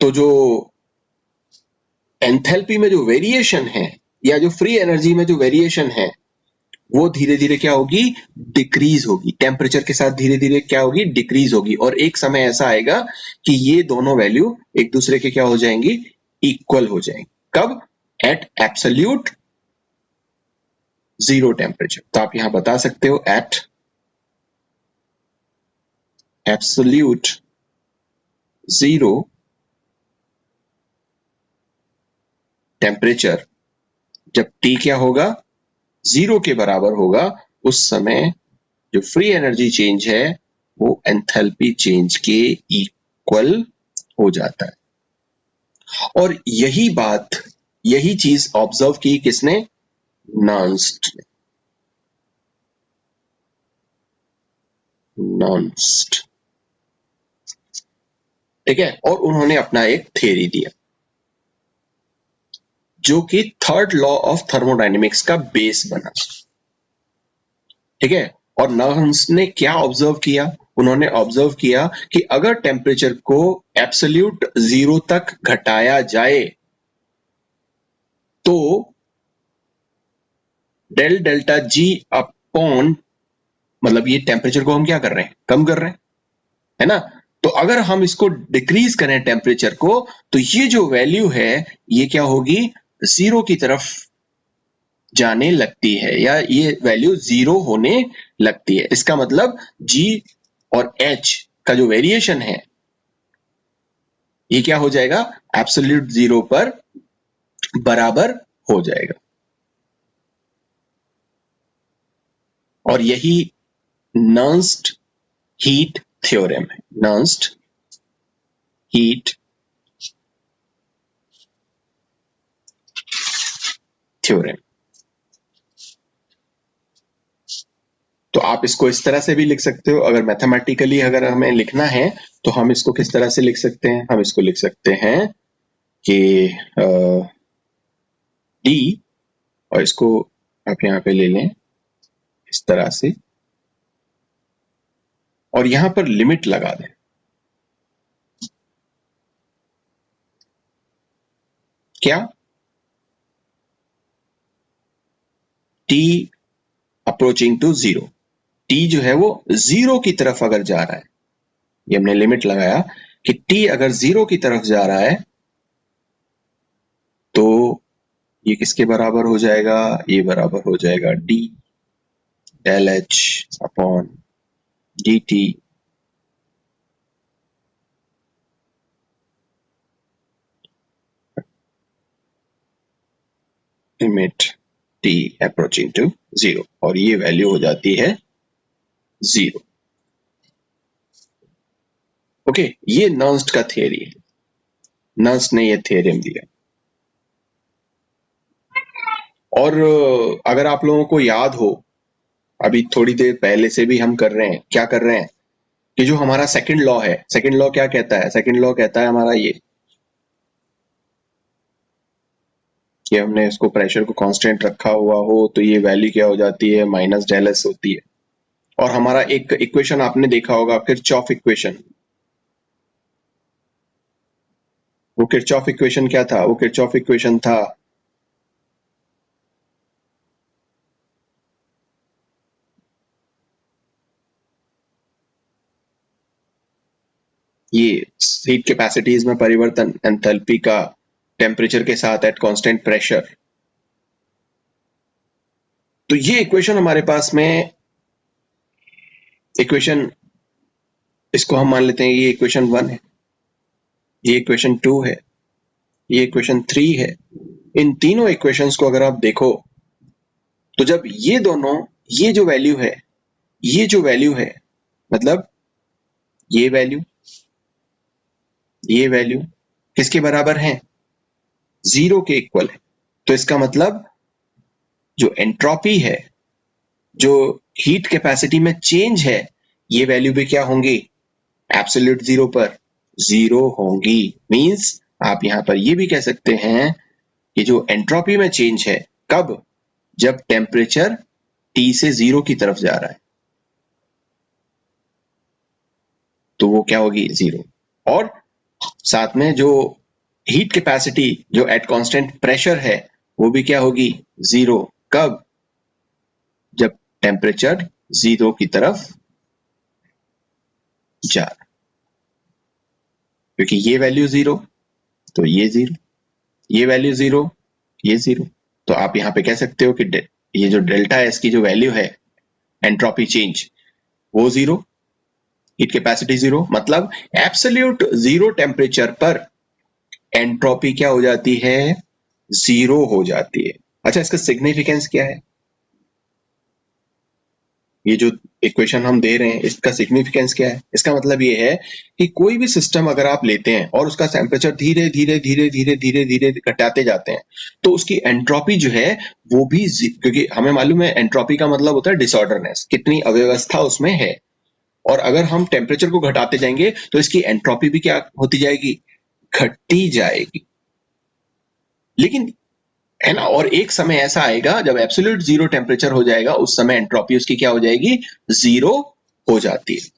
S1: तो जो एंथैल्पी में जो वेरिएशन है या जो फ्री एनर्जी में जो वेरिएशन है वो धीरे धीरे क्या होगी, डिक्रीज होगी, टेम्परेचर के साथ धीरे धीरे क्या होगी, डिक्रीज होगी, और एक समय ऐसा आएगा कि ये दोनों वैल्यू एक दूसरे के क्या हो जाएंगी, इक्वल हो जाएंगी। कब, एट एब्सोल्यूट जीरो टेम्परेचर। तो आप यहां बता सकते हो एट एब्सोल्यूट जीरो टेम्परेचर, जब T क्या होगा, जीरो के बराबर होगा, उस समय जो फ्री एनर्जी चेंज है वो एंथैल्पी चेंज के इक्वल हो जाता है। और यही बात, यही चीज ऑब्जर्व की किसने, नर्स्ट ने। नर्स्ट, ठीक है, और उन्होंने अपना एक थ्योरी दिया जो कि थर्ड लॉ ऑफ थर्मोडायनेमिक्स का बेस बना, ठीक है। और नर्स ने क्या ऑब्जर्व किया, उन्होंने ऑब्जर्व किया कि अगर टेम्परेचर को एब्सोल्यूट जीरो तक घटाया जाए तो डेल डेल्टा जी अपॉन, मतलब ये टेम्परेचर को हम क्या कर रहे हैं, कम कर रहे हैं, है ना। तो अगर हम इसको डिक्रीज करें टेम्परेचर को, तो ये जो वैल्यू है ये क्या होगी, जीरो की तरफ जाने लगती है, या ये वैल्यू जीरो होने लगती है। इसका मतलब जी और एच का जो वेरिएशन है ये क्या हो जाएगा, एब्सोल्यूट जीरो पर बराबर हो जाएगा। और यही नर्स्ट हीट थ्योरम है, नर्स्ट हीट थ्योरम। तो आप इसको इस तरह से भी लिख सकते हो, अगर मैथमेटिकली अगर हमें लिखना है तो हम इसको किस तरह से लिख सकते हैं, हम इसको लिख सकते हैं कि डी, और इसको आप यहां पे ले लें इस तरह से, और यहां पर लिमिट लगा दें, क्या, t approaching to zero, t जो है वो जीरो की तरफ अगर जा रहा है, ये हमने लिमिट लगाया कि टी अगर जीरो की तरफ जा रहा है तो ये किसके बराबर हो जाएगा, ये बराबर हो जाएगा d del h upon d t limit t approaching to zero, और ये वैल्यू हो जाती है जीरो। ओके, ये नर्स्ट का थियरी है, नर्स्ट ने ये थ्योरम दिया। और अगर आप लोगों को याद हो, अभी थोड़ी देर पहले से भी हम कर रहे हैं, क्या कर रहे हैं कि जो हमारा सेकंड लॉ है, सेकंड लॉ क्या कहता है, सेकंड लॉ कहता है हमारा ये कि हमने इसको प्रेशर को कांस्टेंट रखा हुआ हो तो ये वैल्यू क्या हो जाती है, माइनस डेल एस होती है। और हमारा एक इक्वेशन आपने देखा होगा, किरचॉफ इक्वेशन। वो किरचॉफ इक्वेशन क्या था, वो किरचॉफ इक्वेशन था ये हीट कैपेसिटीज में परिवर्तन, एंथैल्पी का टेम्परेचर के साथ एट कांस्टेंट प्रेशर। तो ये इक्वेशन हमारे पास में, इक्वेशन, इसको हम मान लेते हैं ये इक्वेशन 1 है, ये इक्वेशन 2 है, ये इक्वेशन 3 है। इन तीनों इक्वेशंस को अगर आप देखो तो जब ये दोनों, ये जो वैल्यू है, ये जो वैल्यू है, मतलब ये वैल्यू, ये वैल्यू किसके बराबर है, जीरो के इक्वल है। तो इसका मतलब जो एंट्रोपी है, जो हीट कैपेसिटी में चेंज है, ये वैल्यू भी क्या होंगी, एब्सोल्यूट जीरो पर जीरो होंगी। मींस आप यहां पर ये भी कह सकते हैं कि जो एंट्रोपी में चेंज है, कब, जब टेम्परेचर टी से जीरो की तरफ जा रहा है तो वो क्या होगी, जीरो। और साथ में जो हीट कैपेसिटी जो एट कांस्टेंट प्रेशर है वो भी क्या होगी, जीरो। कब, जब टेम्परेचर 0 की तरफ जा, क्योंकि ये वैल्यू 0 तो ये 0, ये वैल्यू 0 ये 0, तो आप यहां पे कह सकते हो कि ये जो डेल्टा एस की जो वैल्यू है एंट्रोपी चेंज वो 0, हीट कैपेसिटी 0, मतलब एब्सोल्यूट 0 टेम्परेचर पर एंट्रोपी क्या हो जाती है, 0 हो जाती है। अच्छा, इसका सिग्निफिकेंस क्या है, ये जो इक्वेशन हम दे रहे हैं इसका सिग्निफिकेंस क्या है, इसका मतलब ये है कि कोई भी सिस्टम अगर आप लेते हैं और उसका टेम्परेचर धीरे धीरे धीरे धीरे धीरे धीरे घटाते जाते हैं तो उसकी एंट्रोपी जो है वो भी, क्योंकि हमें मालूम है एंट्रोपी का मतलब होता है डिसऑर्डरनेस, कितनी अव्यवस्था उसमें है, और अगर हम टेम्परेचर को घटाते जाएंगे तो इसकी एंट्रोपी भी क्या होती जाएगी, घटती जाएगी। लेकिन है ना, और एक समय ऐसा आएगा जब एब्सोल्यूट 0 टेम्परेचर हो जाएगा, उस समय एंट्रोपी उसकी क्या हो जाएगी, 0 हो जाती है।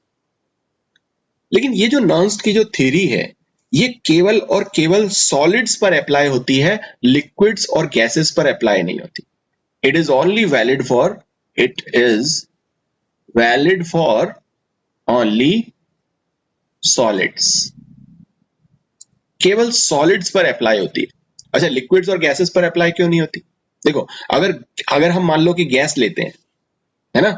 S1: लेकिन ये जो नर्न्स्ट की जो थ्योरी है ये केवल और केवल सॉलिड्स पर अप्लाई होती है, लिक्विड्स और गैसेस पर अप्लाई नहीं होती। It is only valid for, it is valid for only solids, केवल सॉलिड्स पर अप्लाई होती है। अच्छा, लिक्विड्स और गैसेस पर अप्लाई क्यों नहीं होती, देखो अगर अगर हम मान लो कि गैस लेते हैं, है ना,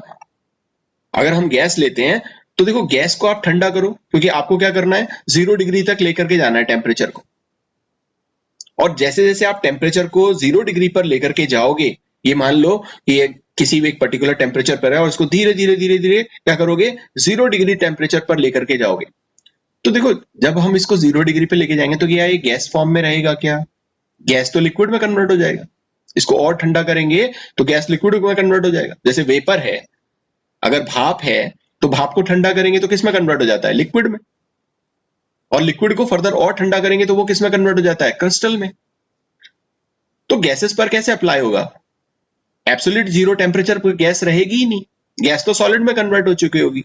S1: अगर हम गैस लेते हैं तो देखो गैस को आप ठंडा करो, क्योंकि आपको क्या करना है, 0 डिग्री तक लेकर के जाना है टेम्परेचर को, और जैसे जैसे आप टेम्परेचर को 0 डिग्री पर लेकर के जाओगे, ये मान लो कि ये किसी भी एक पर्टिकुलर टेम्परेचर पर है और इसको धीरे धीरे धीरे धीरे क्या करोगे, 0 डिग्री टेम्परेचर पर लेकर के जाओगे, तो देखो जब हम इसको 0 डिग्री पे लेके जाएंगे तो क्या ये गैस फॉर्म में रहेगा, क्या गैस तो लिक्विड में कन्वर्ट हो जाएगा, इसको और ठंडा करेंगे तो गैस लिक्विड में कन्वर्ट हो जाएगा। जैसे वेपर है, अगर भाप है तो भाप को ठंडा करेंगे तो किस में कन्वर्ट हो जाता है, लिक्विड में, और लिक्विड को फर्दर और ठंडा करेंगे तो वो किस में कन्वर्ट हो जाता है, क्रिस्टल में। तो गैसेस पर कैसे अप्लाई होगा, एब्सोल्यूट 0 टेम्परेचर पर गैस रहेगी ही नहीं, गैस तो सॉलिड में कन्वर्ट हो चुकी होगी,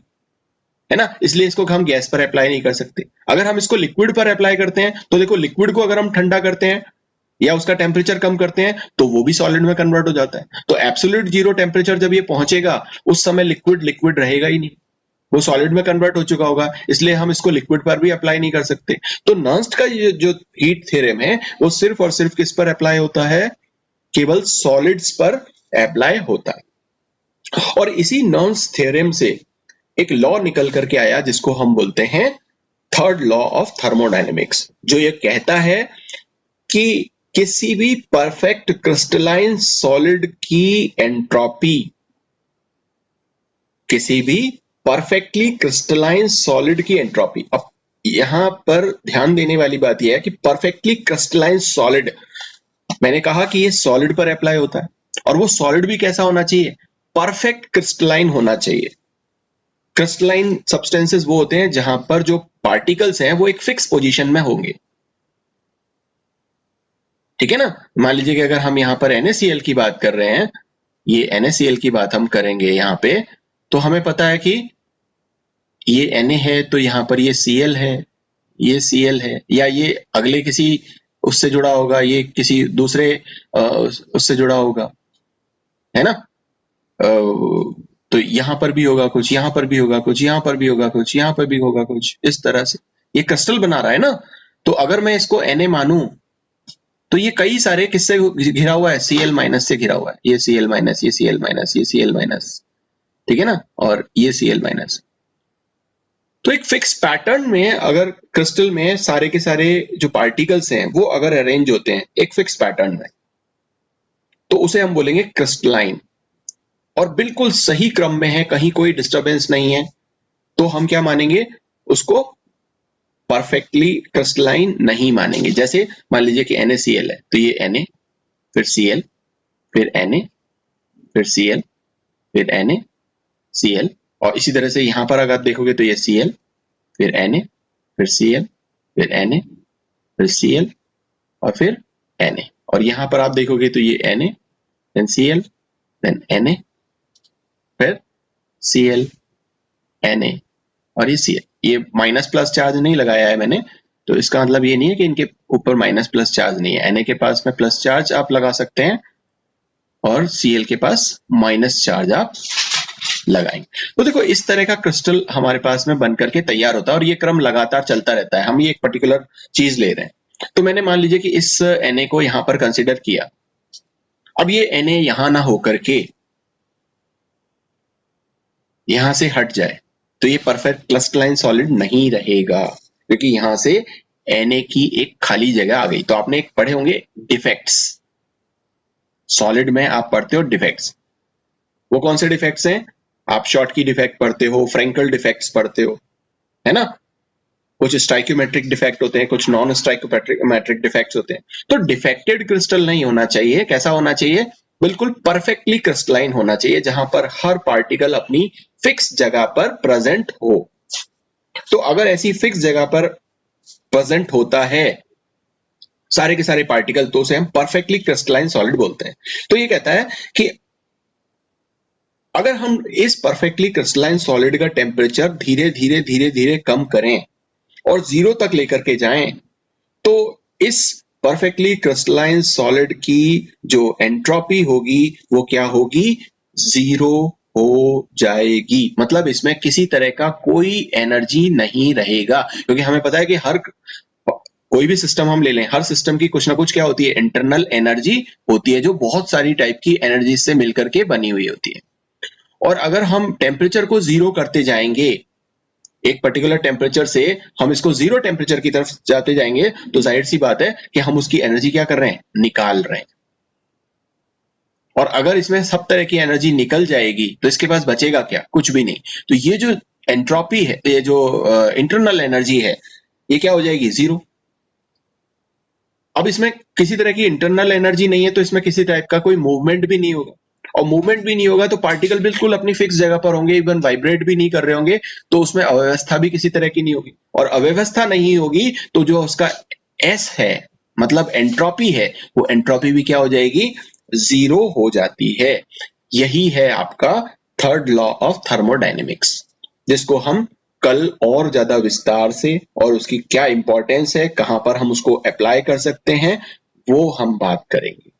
S1: है ना, इसलिए इसको हम गैस पर अप्लाई नहीं कर सकते। अगर हम इसको लिक्विड पर अप्लाई करते हैं तो देखो लिक्विड को अगर हम ठंडा करते हैं या उसका टेम्परेचर कम करते हैं तो वो भी सॉलिड में कन्वर्ट हो जाता है। तो एब्सोल्यूट 0 टेम्परेचर जब ये पहुंचेगा उस समय लिक्विड लिक्विड रहेगा ही नहीं, वो सॉलिड में कन्वर्ट हो चुका होगा, इसलिए हम इसको लिक्विड पर भी अप्लाई नहीं कर सकते। तो नर्न्स्ट का ये जो हीट थ्योरम है वो सिर्फ और सिर्फ किस पर अप्लाई होता है, केवल सॉलिड्स पर अप्लाई होता है। और इसी नर्न्स्ट थ्योरम से एक लॉ निकल करके आया जिसको हम बोलते हैं थर्ड लॉ ऑफ थर्मोडायनेमिक्स, जो ये कहता है कि किसी भी परफेक्ट क्रिस्टलाइन सॉलिड की एंट्रोपी, किसी भी परफेक्टली क्रिस्टलाइन सॉलिड की एंट्रोपी, अब यहां पर ध्यान देने वाली बात यह है कि परफेक्टली क्रिस्टलाइन सॉलिड, मैंने कहा कि ये सॉलिड पर अप्लाई होता है, और वो सॉलिड भी कैसा होना चाहिए, परफेक्ट क्रिस्टलाइन होना चाहिए। क्रिस्टलाइन सब्सटेंसेस वो होते हैं जहां पर जो पार्टिकल्स हैं वो एक फिक्स पोजीशन में होंगे, ठीक है ना। मान लीजिए कि अगर हम यहाँ पर NaCl की बात कर रहे हैं, ये NaCl की बात हम करेंगे यहाँ पे, तो हमें पता है कि ये Na है तो यहाँ पर ये Cl है, ये Cl है, या ये अगले किसी उससे जुड़ा होगा, ये किसी दूसरे उससे जुड़ा होगा, है ना। तो यहाँ पर भी होगा कुछ, यहाँ पर भी होगा कुछ, यहाँ पर भी होगा कुछ, यहाँ पर भी होगा कुछ, इस तरह से ये क्रिस्टल बना रहा है ना। तो अगर मैं इसको Na मानूं तो ये कई सारे किससे घिरा हुआ है, Cl माइनस से घिरा हुआ है, ये Cl माइनस, ये Cl माइनस, ये Cl माइनस, ठीक है ना, और ये Cl माइनस। तो एक फिक्स पैटर्न में अगर क्रिस्टल में सारे के सारे जो पार्टिकल्स हैं वो अगर अरेंज होते हैं एक फिक्स पैटर्न में, तो उसे हम बोलेंगे क्रिस्टलाइन, और बिल्कुल सही क्रम में है, कहीं कोई डिस्टर्बेंस नहीं है, तो हम क्या मानेंगे, उसको परफेक्टली क्रिस्टलाइन नहीं मानेंगे। जैसे मान लीजिए कि NaCl है तो ये Na, फिर Cl, फिर Na, फिर Cl, फिर Na, Cl, और इसी तरह से यहां पर अगर आप देखोगे तो ये Cl, फिर Na, फिर Cl, फिर Na, फिर Cl, और फिर Na, और यहां पर आप देखोगे तो ये Na, then Cl, then Na, फिर Cl, Na, और ये Cl। ये माइनस प्लस चार्ज नहीं लगाया है मैंने, तो इसका मतलब ये नहीं है कि इनके ऊपर माइनस प्लस चार्ज नहीं है, Na के पास में प्लस चार्ज आप लगा सकते हैं, और Cl के पास माइनस चार्ज आप लगाएंगे। तो देखो इस तरह का क्रिस्टल हमारे पास में बन करके तैयार होता है और ये क्रम लगातार चलता रहता है। हम ये एक पर्टिकुलर चीज ले रहे हैं, तो मैंने मान लीजिए कि इस Na को यहां पर कंसिडर किया। अब ये Na यहां ना होकर के यहां से हट जाए तो ये परफेक्ट क्रिस्टलाइन सॉलिड नहीं रहेगा, क्योंकि यहां से Na की एक खाली जगह आ गई। तो आपने एक पढ़े होंगे डिफेक्ट्स, सॉलिड में आप पढ़ते हो डिफेक्ट्स। वो कौन से डिफेक्ट्स हैं? आप शॉर्ट की डिफेक्ट पढ़ते हो, फ्रेंकल डिफेक्ट्स पढ़ते हो, है ना। कुछ स्टाइक्योमेट्रिक डिफेक्ट होते हैं, कुछ नॉन स्टाइक्योमेट्रिक डिफेक्ट्स होते हैं। तो डिफेक्टेड क्रिस्टल नहीं होना चाहिए। कैसा होना चाहिए? बिल्कुल परफेक्टली क्रिस्टलाइन होना चाहिए, जहां पर हर पार्टिकल अपनी फिक्स जगह पर प्रेजेंट हो। तो अगर ऐसी फिक्स जगह पर प्रेजेंट होता है सारे के सारे पार्टिकल, तो उसे हम परफेक्टली क्रिस्टलाइन सॉलिड बोलते हैं। तो ये कहता है कि अगर हम इस परफेक्टली क्रिस्टलाइन सॉलिड का टेम्परेचर धीरे धीरे धीरे धीरे कम करें और 0 तक लेकर के जाएं, तो इस परफेक्टली क्रिस्टलाइन सॉलिड की जो एंट्रोपी होगी वो क्या होगी? 0 हो जाएगी। मतलब इसमें किसी तरह का कोई एनर्जी नहीं रहेगा, क्योंकि हमें पता है कि हर कोई भी सिस्टम हम ले लें, हर सिस्टम की कुछ ना कुछ क्या होती है? इंटरनल एनर्जी होती है, जो बहुत सारी टाइप की एनर्जी से मिलकर के बनी हुई होती है। और अगर हम टेम्परेचर को 0 करते जाएंगे, एक पर्टिकुलर टेम्परेचर से हम इसको 0 टेम्परेचर की तरफ जाते जाएंगे, तो जाहिर सी बात है कि हम उसकी एनर्जी क्या कर रहे हैं? निकाल रहे हैं। और अगर इसमें सब तरह की एनर्जी निकल जाएगी तो इसके पास बचेगा क्या? कुछ भी नहीं। तो ये जो एंट्रोपी है, ये जो इंटरनल एनर्जी है, ये क्या हो जाएगी? 0। अब इसमें किसी तरह की इंटरनल एनर्जी नहीं है, तो इसमें किसी टाइप का कोई मूवमेंट भी नहीं होगा, और मूवमेंट भी नहीं होगा तो पार्टिकल बिल्कुल अपनी फिक्स जगह पर होंगे, इवन वाइब्रेट भी नहीं कर रहे होंगे, तो उसमें अव्यवस्था भी किसी तरह की नहीं होगी। और अव्यवस्था नहीं होगी तो जो उसका एस है, मतलब एंट्रोपी है, वो एंट्रोपी भी क्या हो जाएगी? 0 हो जाती है। यही है आपका थर्ड लॉ ऑफ थर्मोडायनेमिक्स, जिसको हम कल और ज्यादा विस्तार से, और उसकी क्या इंपॉर्टेंस है, कहां पर हम उसको अप्लाई कर सकते हैं, वो हम बात करेंगे।